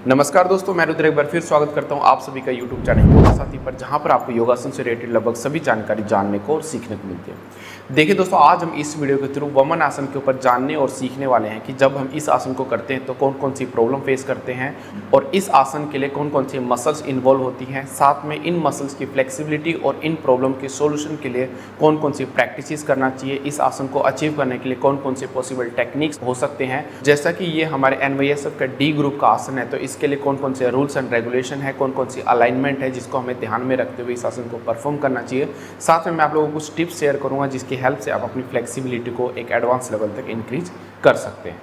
नमस्कार दोस्तों, मैं रुद्र एक बार फिर स्वागत करता हूं आप सभी का YouTube चैनल योगा साथी पर, जहां पर आपको योगासन से रिलेटेड लगभग सभी जानकारी जानने को और सीखने को मिलती है। देखिए दोस्तों, आज हम इस वीडियो के थ्रू वमन आसन के ऊपर जानने और सीखने वाले हैं कि जब हम इस आसन को करते हैं तो कौन कौन सी प्रॉब्लम फेस करते हैं और इस आसन के लिए कौन कौन सी मसल्स इन्वॉल्व होती हैं। साथ में इन मसल्स की फ्लेक्सिबिलिटी और इन प्रॉब्लम के सोल्यूशन के लिए कौन कौन सी प्रैक्टिसेस करना चाहिए। इस आसन को अचीव करने के लिए कौन कौन से पॉसिबल टेक्निक्स हो सकते हैं। जैसा कि ये हमारे NYSF का D ग्रुप का आसन है, तो इसके लिए कौन कौन से रूल्स एंड रेगुलेशन है, कौन कौन सी अलाइनमेंट है जिसको हमें ध्यान में रखते हुए इस आसन को परफॉर्म करना चाहिए। साथ में मैं आप लोगों को कुछ टिप्स शेयर करूंगा जिसकी हेल्प से आप अपनी फ्लेक्सिबिलिटी को एक एडवांस लेवल तक इंक्रीज कर सकते हैं।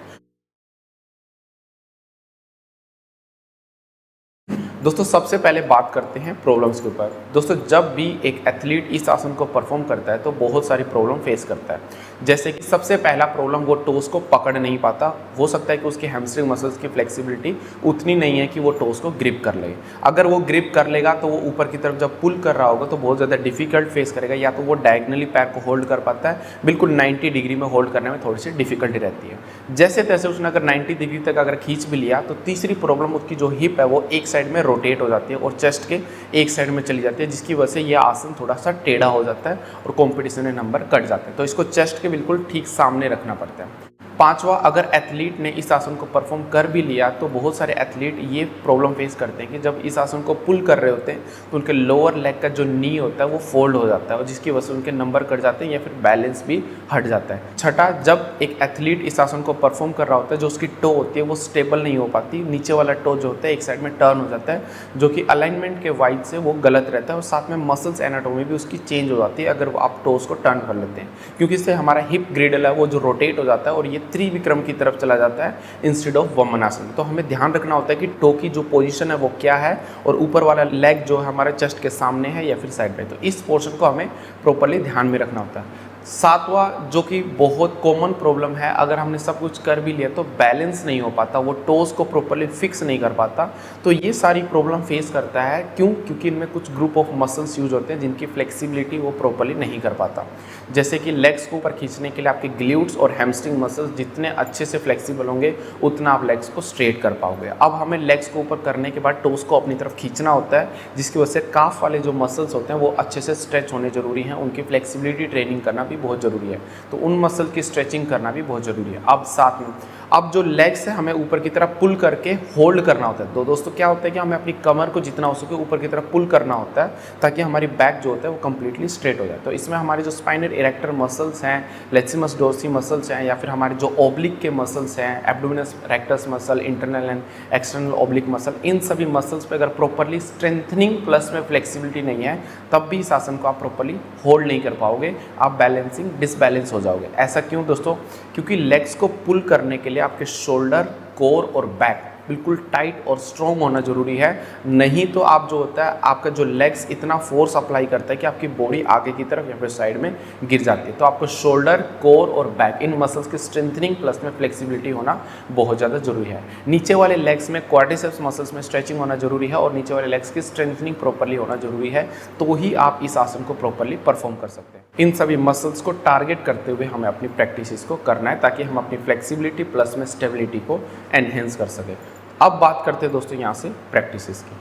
दोस्तों, सबसे पहले बात करते हैं प्रॉब्लम्स के ऊपर। दोस्तों, जब भी एक एथलीट इस आसन को परफॉर्म करता है तो बहुत सारी प्रॉब्लम फेस करता है। जैसे कि सबसे पहला प्रॉब्लम, वो टोस को पकड़ नहीं पाता। हो सकता है कि उसके हैमस्ट्रिंग मसल्स की फ्लेक्सिबिलिटी उतनी नहीं है कि वो टोस को ग्रिप कर ले। अगर वो ग्रिप कर लेगा तो वो ऊपर की तरफ जब पुल कर रहा होगा तो बहुत ज़्यादा डिफिकल्ट फेस करेगा। या तो वो डायगनली पैर को होल्ड कर पाता है, बिल्कुल 90 डिग्री में होल्ड करने में थोड़ी सी डिफिकल्टी रहती है। जैसे तैसे उसने अगर 90 डिग्री तक अगर खींच भी लिया तो तीसरी प्रॉब्लम, उसकी जो हिप है वो एक साइड में रोटेट हो जाती है और चेस्ट के एक साइड में चली जाती है, जिसकी वजह से यह आसन थोड़ा सा टेढ़ा हो जाता है और कंपटीशन में नंबर कट जाते हैं। तो इसको चेस्ट के बिल्कुल ठीक सामने रखना पड़ता है। पांचवा, अगर एथलीट ने इस आसन को परफॉर्म कर भी लिया तो बहुत सारे एथलीट ये प्रॉब्लम फेस करते हैं कि जब इस आसन को पुल कर रहे होते हैं तो उनके लोअर लेग का जो नी होता है वो फोल्ड हो जाता है और जिसकी वजह से उनके नंबर कट जाते हैं या फिर बैलेंस भी हट जाता है। छठा, जब एक एथलीट इस आसन को परफॉर्म कर रहा होता है, जो उसकी टो होती है वो स्टेबल नहीं हो पाती। नीचे वाला टो जो होता है एक साइड में टर्न हो जाता है, जो कि अलाइनमेंट के वाइज से वो गलत रहता है और साथ में मसल्स एनाटोमी भी उसकी चेंज हो जाती है अगर आप टोस को टर्न कर लेते हैं, क्योंकि इससे हमारा हिप ग्रिडल है वो जो रोटेट हो जाता है और ये त्रिविक्रम की तरफ चला जाता है इंस्टेड ऑफ वमनासन। तो हमें ध्यान रखना होता है कि टो की जो पोजीशन है वो क्या है और ऊपर वाला लेग जो है हमारे चेस्ट के सामने है या फिर साइड पे। तो इस पोर्शन को हमें प्रॉपर्ली ध्यान में रखना होता है। सातवां, जो कि बहुत कॉमन प्रॉब्लम है, अगर हमने सब कुछ कर भी लिया तो बैलेंस नहीं हो पाता, वो टोस को प्रॉपर्ली फिक्स नहीं कर पाता। तो ये सारी प्रॉब्लम फेस करता है। क्योंकि इनमें कुछ ग्रुप ऑफ मसल्स यूज होते हैं जिनकी फ्लेक्सिबिलिटी वो प्रॉपर्ली नहीं कर पाता। जैसे कि लेग्स को ऊपर खींचने के लिए आपके ग्ल्यूट्स और हैमस्ट्रिंग मसल्स जितने अच्छे से फ्लेक्सिबल होंगे उतना आप लेग्स को स्ट्रेट कर पाओगे। अब हमें लेग्स को ऊपर करने के बाद टोस को अपनी तरफ खींचना होता है, जिसकी वजह से काफ वाले जो मसल्स होते हैं वो अच्छे से स्ट्रेच होने जरूरी हैं। उनकी फ्लेक्सिबिलिटी ट्रेनिंग करना भी बहुत ज़रूरी है, तो उन मसल की स्ट्रेचिंग करना भी बहुत ज़रूरी है। अब साथ में अब जो लेग्स है हमें ऊपर की तरफ पुल करके होल्ड करना होता है। तो दोस्तों, क्या होता है कि हमें अपनी कमर को जितना हो सके ऊपर की तरफ पुल करना होता है ताकि हमारी बैक जो होता है वो कंप्लीटली स्ट्रेट हो जाए। तो इसमें हमारे जो स्पाइनल इरेक्टर मसल्स हैं, लेटिसिमस डोर्सी मसल्स हैं, या फिर हमारे जो ओब्लिक के मसल्स हैं, abdominis rectus muscle, internal and external oblique muscle, इन सभी मसल्स पे अगर प्रॉपर्ली स्ट्रेंथनिंग प्लस में फ्लेक्सिबिलिटी नहीं है तब भी इस आसन को आप प्रॉपर्ली होल्ड नहीं कर पाओगे, आप बैलेंसिंग डिसबैलेंस हो जाओगे। ऐसा क्यों दोस्तों? क्योंकि लेग्स को पुल करने के लिए आपके शोल्डर, कोर और बैक बिल्कुल टाइट और स्ट्रॉन्ग होना जरूरी है। नहीं तो आप जो होता है आपका जो लेग्स इतना फोर्स अप्लाई करता है कि आपकी बॉडी आगे की तरफ या फिर साइड में गिर जाती है। तो आपको शोल्डर, कोर और बैक इन मसल्स की स्ट्रेंथनिंग प्लस में फ्लेक्सिबिलिटी होना बहुत ज़्यादा जरूरी है। नीचे वाले लेग्स में क्वाड्रिसेप्स मसल्स में स्ट्रेचिंग होना जरूरी है और नीचे वाले लेग्स की स्ट्रेंथनिंग प्रॉपर्ली होना जरूरी है, तो ही आप इस आसन को प्रॉपर्ली परफॉर्म कर सकते हैं। इन सभी मसल्स को टारगेट करते हुए हमें अपनी प्रैक्टिस को करना है ताकि हम अपनी फ्लेक्सिबिलिटी प्लस में स्टेबिलिटी को एनहेंस कर सकें। अब बात करते हैं दोस्तों यहाँ से प्रैक्टिसेस की।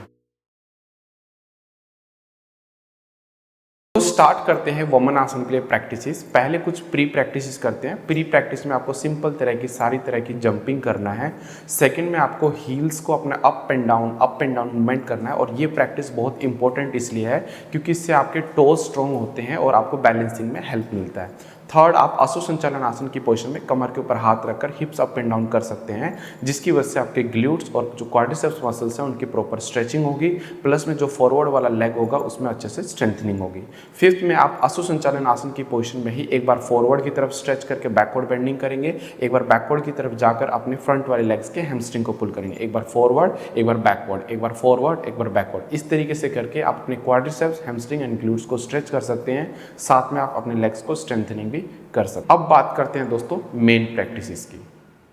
तो स्टार्ट करते हैं वमन आसन के लिए प्रैक्टिसेस। पहले कुछ प्री प्रैक्टिसेस करते हैं। प्री प्रैक्टिस में आपको सिंपल तरह की सारी तरह की जंपिंग करना है। सेकंड में आपको हील्स को अपना अप एंड डाउन मूवमेंट करना है और ये प्रैक्टिस बहुत इंपॉर्टेंट इसलिए है क्योंकि इससे आपके टोज स्ट्रॉन्ग होते हैं और आपको बैलेंसिंग में हेल्प मिलता है। थर्ड, आप असुसंचालन आसन की पोजीशन में कमर के ऊपर हाथ रखकर हिप्स अप एंड डाउन कर सकते हैं, जिसकी वजह से आपके ग्ल्यूट्स और जो क्वाड्रिसेप्स मसल्स हैं उनकी प्रॉपर स्ट्रेचिंग होगी, प्लस में जो फॉरवर्ड वाला लेग होगा उसमें अच्छे से स्ट्रेंथनिंग होगी। फिफ्थ में आप असुसंचालन आसन की पोजीशन में ही एक बार फॉरवर्ड की तरफ स्ट्रेच करके बैकवर्ड बेंडिंग करेंगे, एक बार बैकवर्ड की तरफ जाकर अपने फ्रंट वाले लेग्स के हैमस्ट्रिंग को पुल करेंगे, एक बार फॉरवर्ड, एक बार बैकवर्ड, एक बार फॉरवर्ड, एक बार बैकवर्ड। इस तरीके से करके आप अपने क्वाड्रिसेप्स, हैमस्ट्रिंग एंड ग्लूट्स को स्ट्रेच कर सकते हैं, साथ में आप अपने लेग्स को स्ट्रेंथनिंग भी कर सकते हैं। अब बात करते हैं दोस्तों मेन प्रैक्टिसेस की।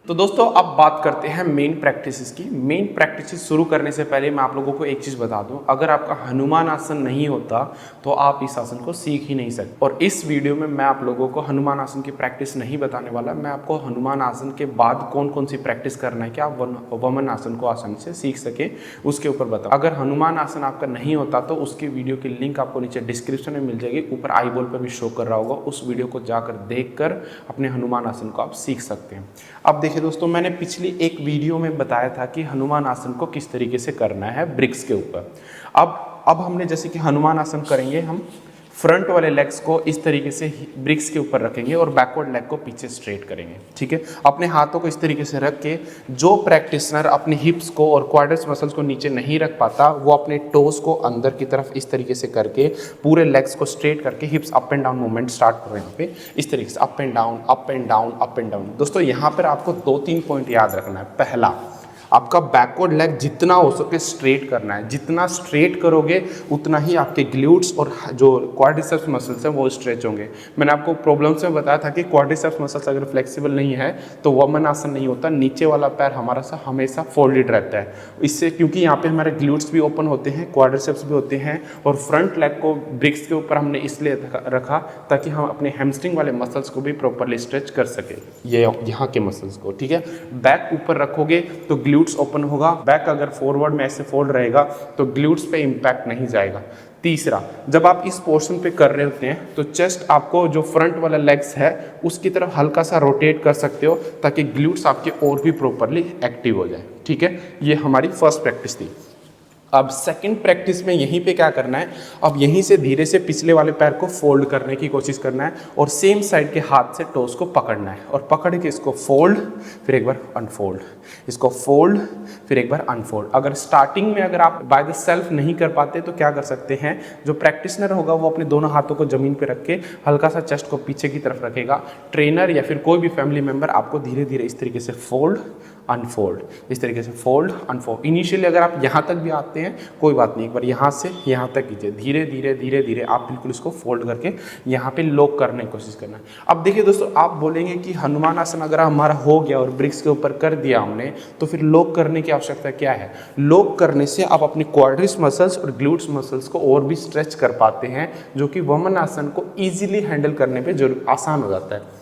तो दोस्तों अब बात करते हैं मेन प्रैक्टिसेस की। मेन प्रैक्टिसेस शुरू करने से पहले मैं आप लोगों को एक चीज़ बता दूं, अगर आपका हनुमान आसन नहीं होता तो आप इस आसन को सीख ही नहीं सकते। और इस वीडियो में मैं आप लोगों को हनुमान आसन की प्रैक्टिस नहीं बताने वाला, मैं आपको हनुमान आसन के बाद कौन कौन सी प्रैक्टिस करना है कि आप वमन आसन को आसानी से सीख सके उसके ऊपर बताओ। अगर हनुमान आसन आपका नहीं होता तो उसकी वीडियो की लिंक आपको नीचे डिस्क्रिप्शन में मिल जाएगी, ऊपर आई बॉल पर भी शो कर रहा होगा, उस वीडियो को जाकर देखकर अपने हनुमान आसन को आप सीख सकते हैं। अब देखिए दोस्तों, मैंने पिछली एक वीडियो में बताया था कि हनुमान आसन को किस तरीके से करना है ब्रिक्स के ऊपर। अब हमने जैसे कि हनुमान आसन करेंगे, हम फ्रंट वाले लेग्स को इस तरीके से ब्रिक्स के ऊपर रखेंगे और बैकवर्ड लेग को पीछे स्ट्रेट करेंगे। ठीक है, अपने हाथों को इस तरीके से रख के, जो प्रैक्टिशनर अपने हिप्स को और क्वाड्रिस मसल्स को नीचे नहीं रख पाता वो अपने टोस को अंदर की तरफ इस तरीके से करके पूरे लेग्स को स्ट्रेट करके हिप्स up and down movement start कर रहे हैं। यहाँ पे इस तरीके से up and down up and down up and down. दोस्तों यहाँ पर आपको 2-3 पॉइंट याद रखना है। पहला, आपका बैकवर्ड लेग जितना हो सके स्ट्रेट करना है। जितना स्ट्रेट करोगे उतना ही आपके ग्लूट्स और जो क्वाड्रिसेप्स मसल्स हैं वो स्ट्रेच होंगे। मैंने आपको प्रॉब्लम्स में बताया था कि क्वाड्रिसेप्स मसल्स अगर फ्लेक्सिबल नहीं है तो वमन आसन नहीं होता, नीचे वाला पैर हमारा सा हमेशा फोल्डेड रहता है। इससे क्योंकि यहाँ पे हमारे ग्लूट्स भी ओपन होते हैं, क्वाड्रिसेप्स भी होते हैं, और फ्रंट लेग को ब्रिक्स के ऊपर हमने इसलिए रखा ताकि हम अपने हैमस्ट्रिंग वाले मसल्स को भी प्रॉपरली स्ट्रेच कर सके, ये यहाँ के मसल्स को। ठीक है, बैक ऊपर रखोगे तो ग्लूट्स ओपन होगा, बैक अगर फॉरवर्ड में ऐसे फोल्ड रहेगा तो ग्लूट्स पे इंपैक्ट नहीं जाएगा। तीसरा, जब आप इस पोर्शन पे कर रहे होते हैं तो चेस्ट आपको जो फ्रंट वाला लेग्स है उसकी तरफ हल्का सा रोटेट कर सकते हो ताकि ग्लूट्स आपके और भी प्रॉपरली एक्टिव हो जाए। ठीक है, ये हमारी फर्स्ट प्रैक्टिस थी। अब सेकंड प्रैक्टिस में यहीं पे क्या करना है, अब यहीं से धीरे से पिछले वाले पैर को फोल्ड करने की कोशिश करना है और सेम साइड के हाथ से टोस को पकड़ना है और पकड़ के इसको फोल्ड, फिर एक बार अनफोल्ड, इसको फोल्ड, फिर एक बार अनफोल्ड। अगर स्टार्टिंग में अगर आप बाय द सेल्फ नहीं कर पाते तो क्या कर सकते हैं, जो प्रैक्टिशनर होगा वो अपने दोनों हाथों को जमीन पे रख के हल्का सा चेस्ट को पीछे की तरफ रखेगा। ट्रेनर या फिर कोई भी फैमिली मेम्बर आपको धीरे धीरे इस तरीके से फोल्ड अनफोल्ड, इस तरीके से फोल्ड अनफोल्ड। इनिशियली अगर आप यहाँ तक भी आते हैं कोई बात नहीं, एक बार यहाँ से यहाँ तक कीजिए, धीरे धीरे धीरे धीरे आप बिल्कुल इसको फोल्ड करके यहाँ पे लॉक करने की कोशिश करना है। अब देखिए दोस्तों, आप बोलेंगे कि हनुमान आसन अगर हमारा हो गया और ब्रिक्स के ऊपर कर दिया हमने तो फिर लॉक करने की आवश्यकता क्या है। लॉक करने से आप अपने क्वाड्रिस मसल्स और ग्लूट्स मसल्स को और भी स्ट्रेच कर पाते हैं, जो कि वमन आसन को ईजिली हैंडल करने पर जरूर आसान हो जाता है।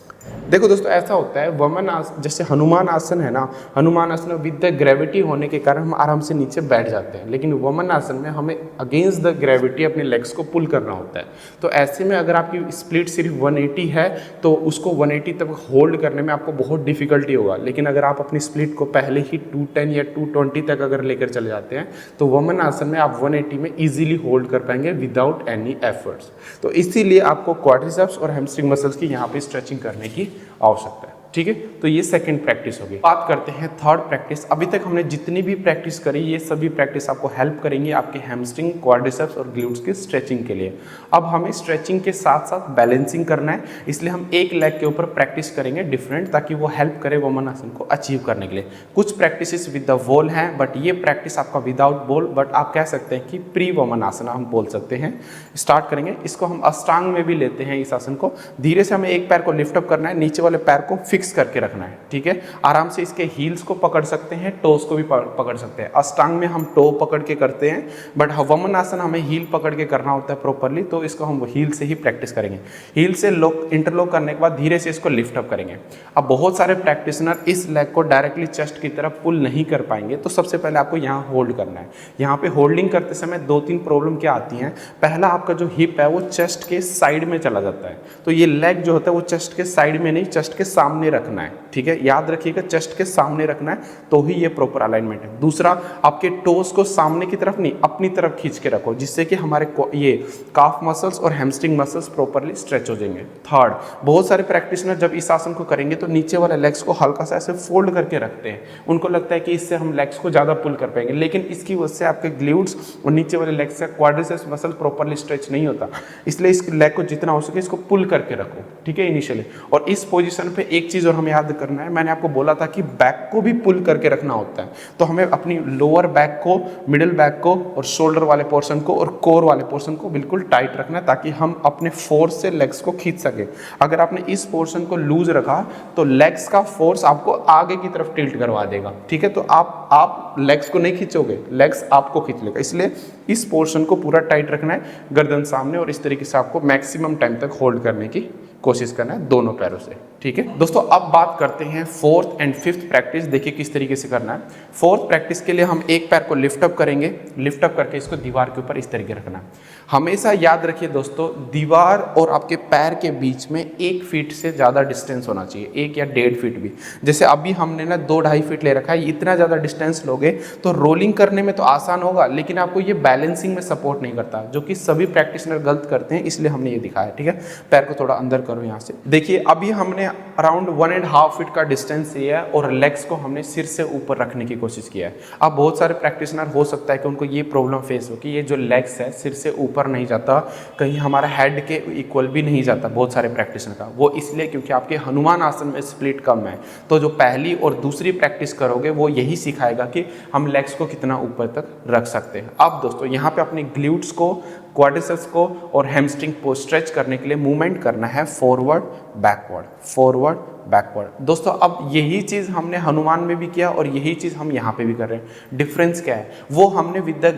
देखो दोस्तों, ऐसा होता है वमन आसन, जैसे हनुमान आसन है ना, हनुमान आसन में विद द ग्रेविटी होने के कारण हम आराम से नीचे बैठ जाते हैं, लेकिन वमन आसन में हमें अगेंस्ट द ग्रेविटी अपने लेग्स को पुल करना होता है। तो ऐसे में अगर आपकी स्प्लिट सिर्फ 180 है तो उसको 180 तक होल्ड करने में आपको बहुत डिफिकल्टी होगा, लेकिन अगर आप अपनी स्प्लिट को पहले ही 210 या 220 तक अगर लेकर चले जाते हैं तो वमन आसन में आप 180 में ईजिली होल्ड कर पाएंगे विदाउट एनी एफर्ट्स। तो इसीलिए आपको क्वाड्रिसेप्स और हैमस्ट्रिंग मसल्स की यहाँ पे स्ट्रेचिंग करने की आवश्यकता है। ठीक है, तो ये सेकंड प्रैक्टिस होगी। बात करते हैं थर्ड प्रैक्टिस। अभी तक हमने जितनी भी प्रैक्टिस करी ये सभी प्रैक्टिस आपको हेल्प करेंगे आपके हैमस्ट्रिंग, क्वाड्रिसेप्स और ग्लूट्स की स्ट्रेचिंग के लिए। अब हमें स्ट्रेचिंग के साथ साथ बैलेंसिंग करना है, इसलिए हम एक लेग के ऊपर प्रैक्टिस करेंगे डिफरेंट, ताकि वो हेल्प करे वमन आसन को अचीव करने के लिए। कुछ प्रैक्टिस विद द वॉल हैं, बट ये प्रैक्टिस आपका विदाउट बॉल, बट आप कह सकते हैं कि प्री वमन आसन हम बोल सकते हैं। स्टार्ट करेंगे, इसको हम अष्टांग में भी लेते हैं। इस आसन को धीरे से हमें एक पैर को लिफ्ट अप करना है, नीचे वाले पैर को फिक्स करके रखना है। ठीक है, आराम से इसके हील्स को पकड़ सकते हैं, टोस को भी पकड़ सकते हैं। अष्टांग में हम टो पकड़ के करते हैं, बट वमन आसन हमें हील पकड़ के करना होता है प्रॉपरली, तो इसको हम हील से ही प्रैक्टिस करेंगे। हील से लॉक इंटरलॉक करने के बाद धीरे से इसको लिफ्ट अप करेंगे। अब बहुत सारे प्रैक्टिशनर इस लेग को डायरेक्टली चेस्ट की तरफ पुल नहीं कर पाएंगे, तो सबसे पहले आपको यहाँ होल्ड करना है। यहाँ पे होल्डिंग करते समय 2-3 प्रॉब्लम क्या आती हैं। पहला, आपका जो हिप है वो चेस्ट के साइड में चला जाता है, तो ये लेग जो होता है वो चेस्ट के साइड में नहीं, चेस्ट के सामने रखना है। ठीक है, याद रखिएगा, चेस्ट के सामने रखना है तो ही ये प्रॉपर अलाइनमेंट है। दूसरा, आपके टोस को सामने की तरफ नहीं अपनी तरफ खींच के रखो, जिससे कि हमारे ये काफ मसल्स और हैमस्ट्रिंग मसल्स प्रॉपरली स्ट्रेच हो जाएंगे। थर्ड, बहुत सारे प्रैक्टिशनर जब इस आसन को करेंगे तो नीचे वाले लेग्स को हल्का सा ऐसे फोल्ड करके रखते हैं, उनको लगता है कि इससे हम लेग्स को ज़्यादा पुल कर पाएंगे, लेकिन इसकी वजह से आपके ग्लूट्स और नीचे वाले लेग्स का क्वाड्रिसेप्स मसल प्रॉपरली स्ट्रेच नहीं होता। इसलिए इस लेग को जितना हो सके इसको पुल करके रखो। ठीक है, इनिशियली। और इस पोजीशन पे एक चीज़ चीज़ और हमें याद करना है, मैंने आपको बोला था कि बैक को भी पुल करके रखना होता है, तो हमें अपनी लोअर बैक को, मिडिल बैक को और शोल्डर वाले पोर्शन को और कोर वाले पोर्शन को बिल्कुल टाइट रखना है, ताकि हम अपने फोर्स से लेग्स को खींच सके। अगर आपने इस पोर्शन को लूज रखा तो लेग्स का फोर्स आपको आगे की तरफ टिल्ट करवा देगा, ठीक है। तो आप लेग्स को नहीं खींचोगे, लेग्स आपको खींच लेगा, इसलिए इस पोर्शन को पूरा टाइट रखना है, गर्दन सामने, और इस तरीके से आपको मैक्सिमम टाइम तक होल्ड करने की कोशिश करना है दोनों पैरों से, ठीक है। दोस्तों अब बात करते हैं फोर्थ एंड फिफ्थ प्रैक्टिस। देखिए किस तरीके से करना है। फोर्थ प्रैक्टिस के लिए हम एक पैर को लिफ्ट अप करेंगे, लिफ्ट अप करके इसको दीवार के ऊपर इस तरीके रखना है। हमेशा याद रखिए दोस्तों, दीवार और आपके पैर के बीच में 1 फीट से ज़्यादा डिस्टेंस होना चाहिए, 1 या 1.5 फीट भी। जैसे अभी हमने ना 2-2.5 फीट ले रखा है, इतना ज़्यादा डिस्टेंस लोगे तो रोलिंग करने में तो आसान होगा, लेकिन आपको ये बैलेंसिंग में सपोर्ट नहीं करता, जो कि सभी प्रैक्टिशनर गलत करते हैं, इसलिए हमने ये दिखाया, ठीक है। पैर को थोड़ा अंदर करो यहाँ से। देखिए अभी हमने अराउंड 1.5 फीट का डिस्टेंस लिया है और लेग्स को हमने सिर से ऊपर रखने की कोशिश किया है। अब बहुत सारे प्रैक्टिशनर हो सकता है कि उनको ये प्रॉब्लम फेस हो कि ये जो लेग्स है सिर से ऊपर नहीं जाता, कहीं हमारा हेड के इक्वल भी नहीं जाता बहुत सारे प्रैक्टिशनर का। वो इसलिए क्योंकि आपके हनुमान आसन में स्प्लिट कम है। तो जो पहली और दूसरी प्रैक्टिस करोगे वो यही सिखाएगा कि हम लेग्स को कितना ऊपर तक रख सकते हैं। अब दोस्तों यहाँ पे अपने ग्लूट्स को, क्वाड्रिसेप्स को और हैमस्ट्रिंग को स्ट्रेच करने के लिए मूवमेंट करना है फॉरवर्ड बैकवर्ड, फॉरवर्ड बैकवर्ड। दोस्तों अब यही चीज़ हमने हनुमान में भी किया और यही चीज़ हम यहाँ पे भी कर रहे हैं। डिफरेंस क्या है? वो हमने विद द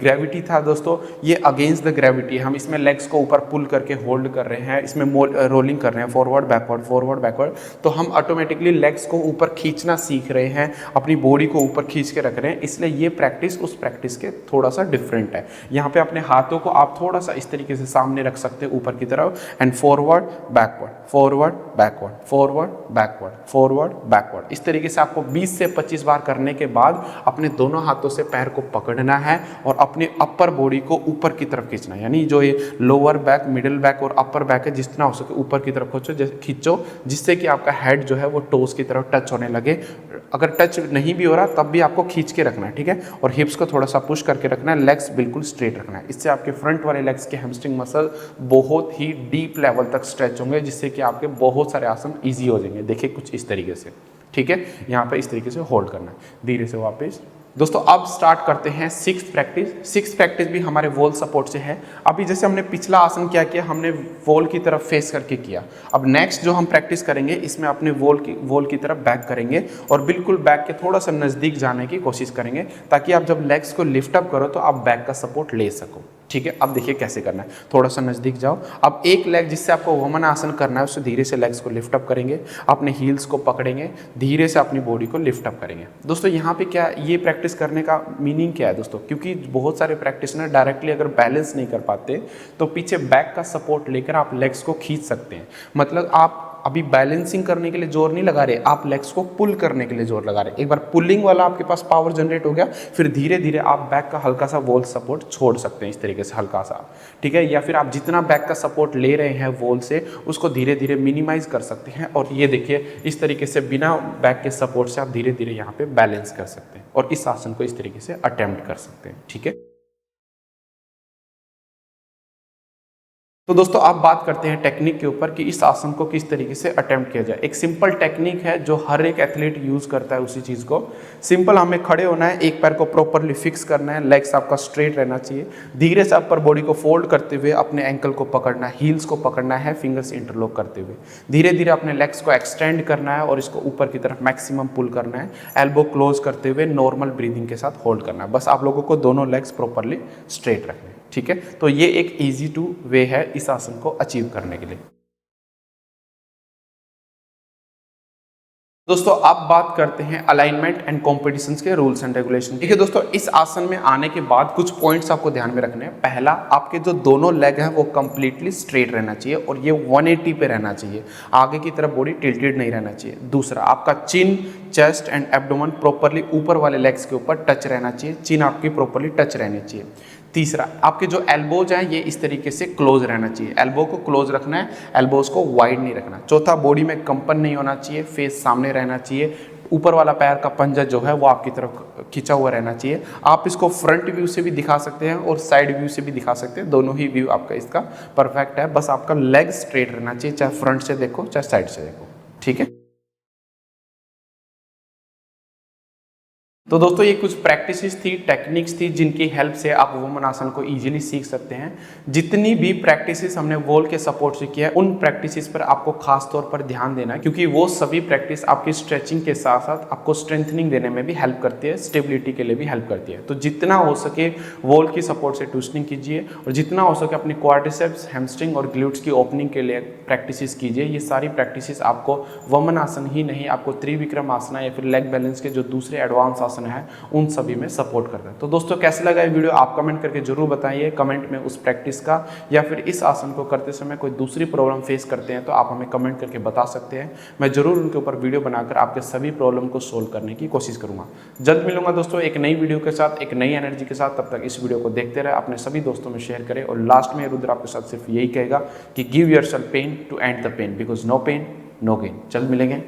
ग्रेविटी था दोस्तों, ये अगेंस्ट द ग्रेविटी। हम इसमें लेग्स को ऊपर पुल करके होल्ड कर रहे हैं, इसमें रोलिंग कर रहे हैं, फॉरवर्ड बैकवर्ड, फॉरवर्ड बैकवर्ड। तो हम ऑटोमेटिकली लेग्स को ऊपर खींचना सीख रहे हैं, अपनी बॉडी को ऊपर खींच के रख रहे हैं। इसलिए ये प्रैक्टिस उस प्रैक्टिस के थोड़ा सा डिफरेंट है। यहाँ पे अपने हाथों को आप थोड़ा सा इस तरीके से सामने रख सकते हैं ऊपर की तरफ, and forward backward, forward backward, forward backward, forward backward. इस तरीके से आपको 20 से 25 बार करने के बाद अपने दोनों हाथों से पैर को पकड़ना है और अपने अपर बॉडी को ऊपर की तरफ खींचना है। यानी जो ये लोअर बैक, मिडिल बैक और अपर बैक है, जितना हो सके ऊपर की तरफ खींचो, जिससे कि आपका हेड जो है वो टोस की तरफ टच होने लगे। अगर टच नहीं भी हो रहा तब भी आपको खींच के रखना है, ठीक है। और हिप्स को थोड़ा सा पुश करके रखना है, लेग्स बिल्कुल स्ट्रेट रखना है। इससे आपके फ्रंट वाले लेग्स के हैमस्ट्रिंग मसल बहुत ही डीप लेवल तक स्ट्रेच होंगे, जिससे कि आपके बहुत सारे आसन ईजी हो जाएंगे। देखिए कुछ इस तरीके से, ठीक है। यहाँ पे इस तरीके से होल्ड करना है, धीरे से वापस। दोस्तों अब स्टार्ट करते हैं सिक्स्थ प्रैक्टिस। सिक्स्थ प्रैक्टिस भी हमारे वॉल सपोर्ट से है। अभी जैसे हमने पिछला आसन क्या किया, हमने वॉल की तरफ फेस करके किया। अब नेक्स्ट जो हम प्रैक्टिस करेंगे इसमें अपने वॉल की तरफ बैक करेंगे और बिल्कुल बैक के थोड़ा सा नज़दीक जाने की कोशिश करेंगे, ताकि आप जब लेग्स को लिफ्ट अप करो तो आप बैक का सपोर्ट ले सको, ठीक है। अब देखिए कैसे करना है, थोड़ा सा नज़दीक जाओ। अब एक लेग जिससे आपको वमन आसन करना है उससे धीरे से लेग्स को लिफ्ट अप करेंगे, अपने हील्स को पकड़ेंगे, धीरे से अपनी बॉडी को लिफ्ट अप करेंगे। दोस्तों यहाँ पे क्या ये प्रैक्टिस करने का मीनिंग क्या है दोस्तों, क्योंकि बहुत सारे प्रैक्टिशनर डायरेक्टली अगर बैलेंस नहीं कर पाते तो पीछे बैक का सपोर्ट लेकर आप लेग्स को खींच सकते हैं। मतलब आप अभी बैलेंसिंग करने के लिए जोर नहीं लगा रहे, आप लेग्स को पुल करने के लिए जोर लगा रहे। एक बार पुलिंग वाला आपके पास पावर जनरेट हो गया, फिर धीरे धीरे आप बैक का हल्का सा वॉल सपोर्ट छोड़ सकते हैं, इस तरीके से हल्का सा, ठीक है। या फिर आप जितना बैक का सपोर्ट ले रहे हैं वॉल से उसको धीरे धीरे मिनिमाइज कर सकते हैं। और ये देखिए इस तरीके से बिना बैक के सपोर्ट से आप धीरे धीरे यहाँ पे बैलेंस कर सकते हैं और इस आसन को इस तरीके से अटेम्प्ट कर सकते हैं, ठीक है। तो दोस्तों आप बात करते हैं टेक्निक के ऊपर कि इस आसन को किस तरीके से अटेम्प्ट किया जाए। एक सिंपल टेक्निक है जो हर एक एथलीट यूज करता है उसी चीज़ को। सिंपल, हमें खड़े होना है, एक पैर को प्रॉपरली फिक्स करना है, लेग्स आपका स्ट्रेट रहना चाहिए, धीरे से अपर बॉडी को फोल्ड करते हुए अपने एंकल को पकड़ना है, हील्स को पकड़ना है, फिंगर्स इंटरलॉक करते हुए धीरे धीरे अपने लेग्स को एक्सटेंड करना है और इसको ऊपर की तरफ मैक्सिमम पुल करना है। एल्बो क्लोज करते हुए नॉर्मल ब्रीदिंग के साथ होल्ड करना है। बस आप लोगों को दोनों लेग्स प्रॉपरली स्ट्रेट रखने हैं, ठीक है। तो ये एक ईजी टू वे है इस आसन को अचीव करने के लिए। दोस्तों अब बात करते हैं अलाइनमेंट एंड कॉम्पिटिशन्स के रूल्स एंड रेगुलेशन। देखिए दोस्तों, इस आसन में आने के बाद कुछ पॉइंट्स आपको ध्यान में रखने हैं। पहला, आपके जो दोनों लेग हैं वो कंप्लीटली स्ट्रेट रहना चाहिए और ये 180 पे रहना चाहिए, आगे की तरफ बॉडी टिल्टेड नहीं रहना चाहिए। दूसरा, आपका चिन, चेस्ट एंड एब्डोमेन प्रॉपरली ऊपर वाले लेग्स के ऊपर टच रहना चाहिए, चिन आपकी प्रॉपरली टच रहनी चाहिए। तीसरा, आपके जो एल्बोज हैं ये इस तरीके से क्लोज रहना चाहिए, एल्बो को क्लोज रखना है, एल्बोज को वाइड नहीं रखना। चौथा, बॉडी में कंपन नहीं होना चाहिए, फेस सामने रहना चाहिए, ऊपर वाला पैर का पंजा जो है वो आपकी तरफ खिंचा हुआ रहना चाहिए। आप इसको फ्रंट व्यू से भी दिखा सकते हैं और साइड व्यू से भी दिखा सकते हैं, दोनों ही व्यू आपका इसका परफेक्ट है। बस आपका लेग स्ट्रेट रहना चाहिए, चाहे फ्रंट से देखो चाहे साइड से देखो, ठीक है। तो दोस्तों ये कुछ प्रैक्टिसेस थी, टेक्निक्स थी, जिनकी हेल्प से आप वुमन आसन को इजीली सीख सकते हैं। जितनी भी प्रैक्टिसेस हमने वॉल के सपोर्ट से किया है, उन प्रैक्टिसेस पर आपको खास तौर पर ध्यान देना है, क्योंकि वो सभी प्रैक्टिस आपकी स्ट्रेचिंग के साथ साथ आपको स्ट्रेंथनिंग देने में भी हेल्प करती है, स्टेबिलिटी के लिए भी हेल्प करती है। तो जितना हो सके वॉल की सपोर्ट से ट्विस्टिंग कीजिए, और जितना हो सके अपनी क्वाड्रिसेप्स, हैमस्ट्रिंग और ग्लूट्स की ओपनिंग के लिए प्रैक्टिसेस कीजिए। ये सारी प्रैक्टिसेस आपको वुमन आसन ही नहीं, आपको त्रिविक्रम आसन या फिर लेग बैलेंस के जो दूसरे एडवांस आसन है उन सभी में सपोर्ट करता है। तो दोस्तों कैसे लगा ये वीडियो आप कमेंट करके जरूर बताइए। कमेंट में उस प्रैक्टिस का या फिर इस आसन को करते समय कोई दूसरी प्रॉब्लम फेस करते हैं तो आप हमें कमेंट करके बता सकते हैं। मैं जरूर उनके ऊपर वीडियो बनाकर आपके सभी प्रॉब्लम को सोल्व करने की कोशिश करूंगा। जल्द मिलूंगा दोस्तों एक नई वीडियो के साथ, एक नई एनर्जी के साथ। तब तक इस वीडियो को देखते रहे, अपने सभी दोस्तों में शेयर करें, और लास्ट में रुद्र आपके साथ सिर्फ यही कहेगा कि give yourself pain to end the pain, because no pain no gain. जल्द मिलेंगे।